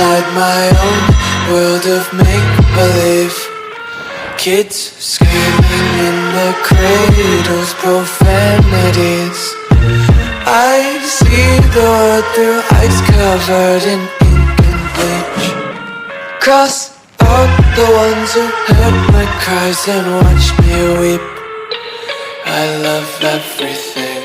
inside my own world of make-believe. Kids screaming in their cradles, profanities. I see the world through ice covered in ink and bleach. Cross out the ones who heard my cries and watched me weep. I love everything.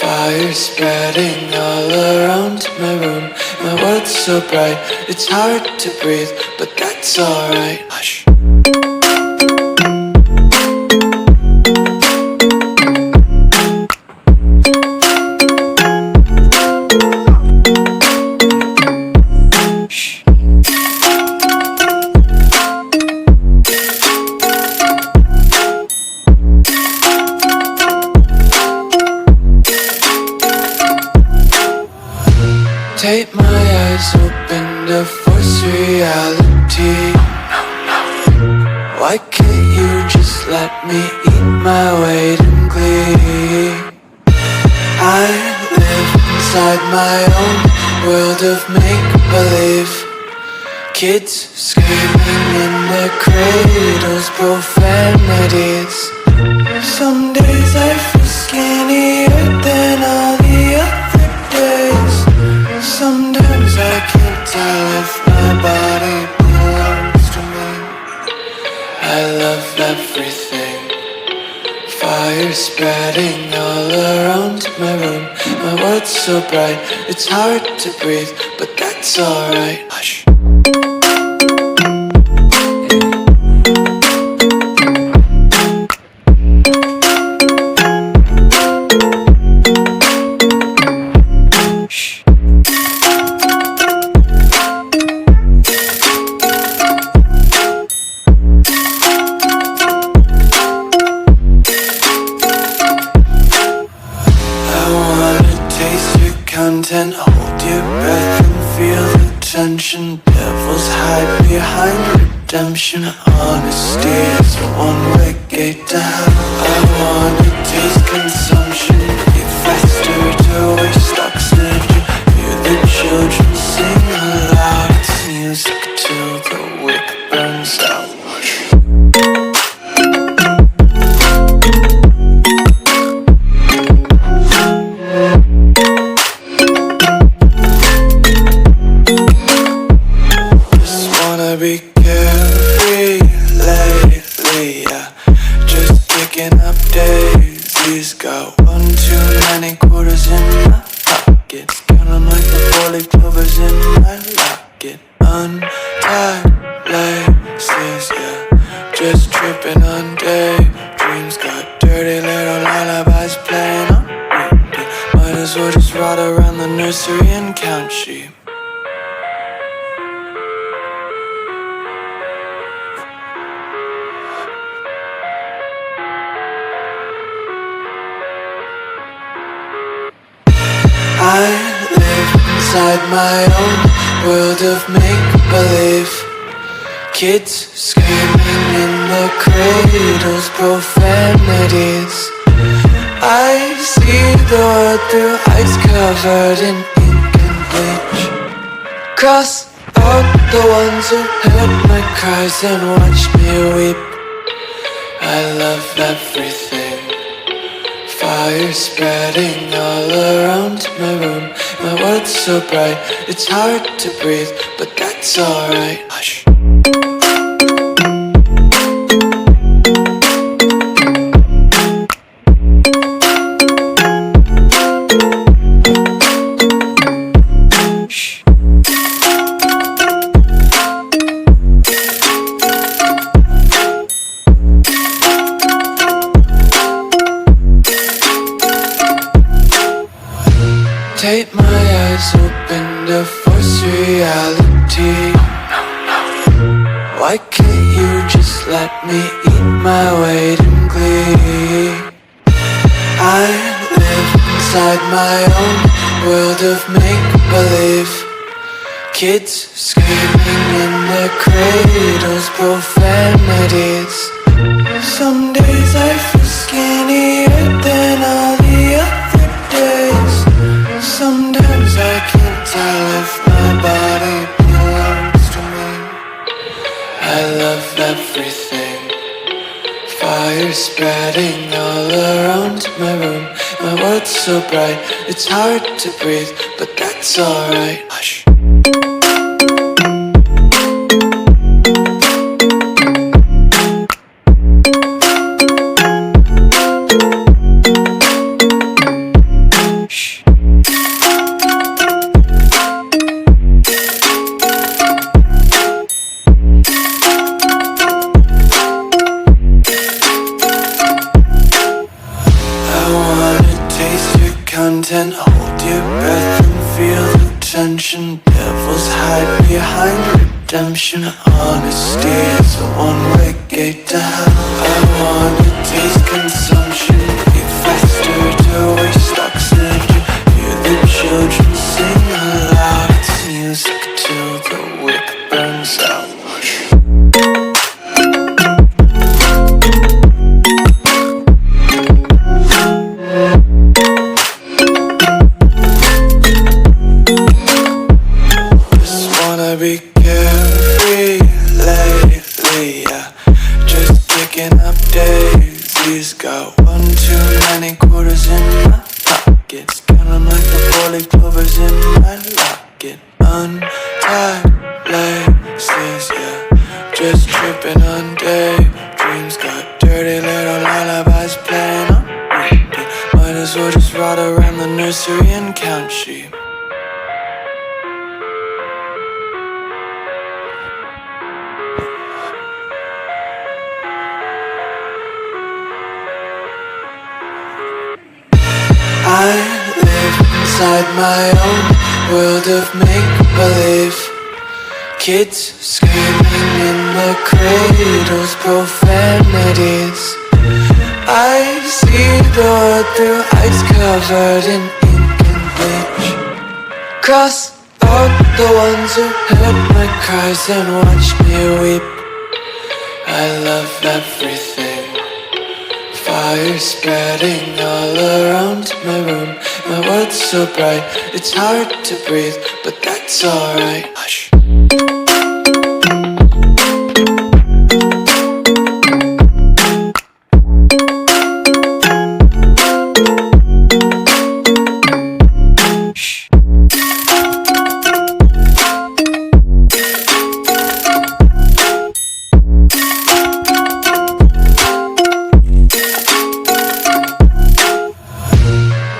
Fire spreading all around my room. My world's so bright, it's hard to breathe, but that's alright. Hush. Take my eyes open to force reality. Why can't you just let me eat my weight in glee? I live inside my own world of make-believe. Kids screaming in their cradles, profanities. Some days I feel skinnier than all the other days. Sometimes I can't tell if my body belongs to me. I love everything. Fire spreading all around my room. My world's so bright, it's hard to breathe, but that's alright. Hush. Content, hold your breath and feel the tension. Devils hide behind redemption. Honesty is a one-way gate to hell. I wanna taste consumption. Be faster to waste oxygen. Hear the children sing aloud. It's music till the wick burns out. Be carefree lately, yeah. Just picking up daisies. Got one too many quarters in my pockets. Count 'em like the 4-leaf clovers in my locket. Untied laces, yeah. Just tripping on daydreams. Got dirty little lullabies playing on repeat. Might as well just ride around the nursery and count sheep. I live inside my own world of make-believe. Kids screaming in their cradles, profanities. I see the world through ice covered in ink and bleach. Cross out the ones who heard my cries and watched me weep. I love everything. Fire spreading all around my room. My world's so bright, it's hard to breathe, but that's alright. Hush. Take my eyes open to force reality. Why can't you just let me eat my weight in glee? I live inside my own world of make-believe. Kids screaming in their cradles, profanities. Some days I feel skinnier than all the other days. Sometimes I can't tell if my body spreading all around my room. My world's so bright, it's hard to breathe, but that's alright. Hush. Content, hold your breath and feel the tension. Devils hide behind redemption. Honesty is a one-way gate to hell. I wanna taste consumption, be faster to waste oxygen. Hear the children sing aloud. It's music till the wick burns out. Be carefree lately, yeah. Just picking up daisies. Got one too many quarters in my pockets. Count 'em like the four-leaf clovers in my locket. Untied laces, yeah. Just tripping on daydreams. Got dirty little lullabies playing on repeat. Might as well just ride around the nursery and count sheep. I live inside my own world of make-believe. Kids screaming in the cradles, profanities. I see the world through ice covered in ink and bleach. Cross out the ones who heard my cries and watched me weep. I love everything. Fire spreading all around my room. My world's so bright, it's hard to breathe, but that's alright. Hush.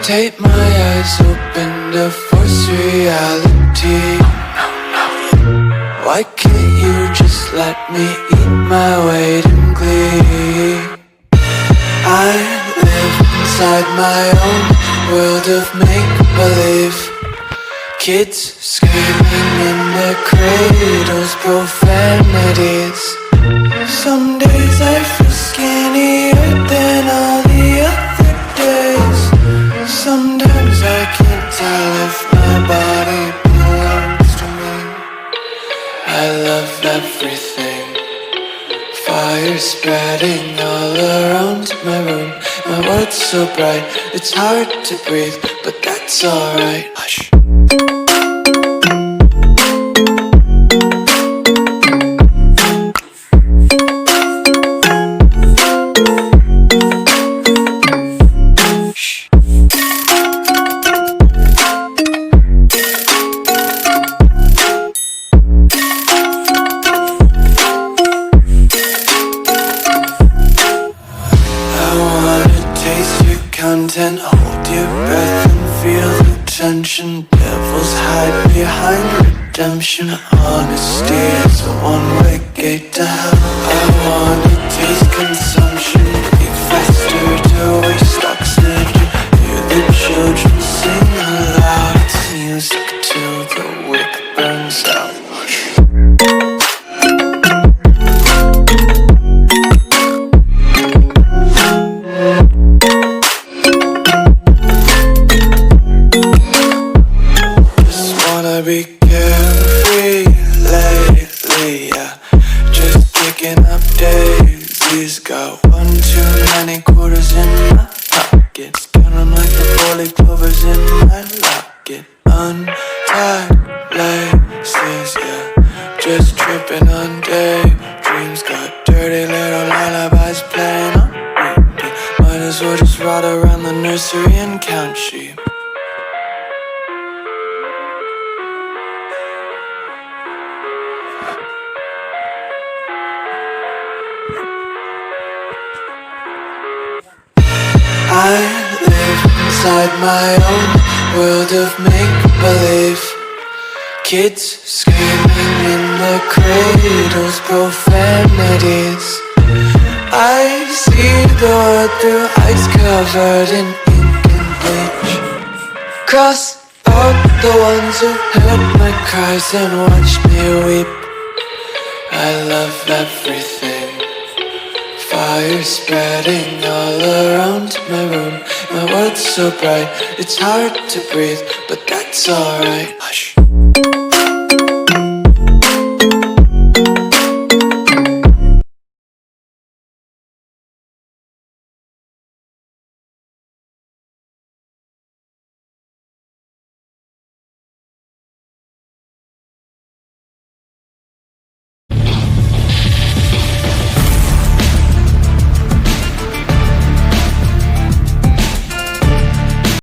Tape my eyes open to force reality. Why can't you just let me eat my weight in glee? I live inside my own world of make-believe. Kids screaming in their cradles, profanities. Some days I feel skinnier than all the other days. Sometimes I can't tell if my body belongs to me. I love everything. Fire spreading all around my room. My world's so bright, it's hard to breathe, but that's alright. Hush. Content, hold your breath and feel the tension. Devils hide behind redemption. Honesty is a one-way gate to hell. I wanna taste consumption, be faster to waste oxygen. Hear the children sing aloud. It's music till the wick burns out. Be carefree lately, yeah. Just picking up daisies. Got one too many quarters in my pockets. Count 'em like the four-leaf clovers in my locket. Untied laces, yeah. Just tripping on daydreams. Got dirty little lullabies playing on repeat. days we'll just ride around the nursery and count sheep. I live inside my own world of make-believe. Kids screaming in the cradles, profanities. I see the world through eyes covered in ink and bleach. Cross out the ones who heard my cries and watched me weep. I love everything. Fire spreading all around my room. My world's so bright, it's hard to breathe, but that's alright.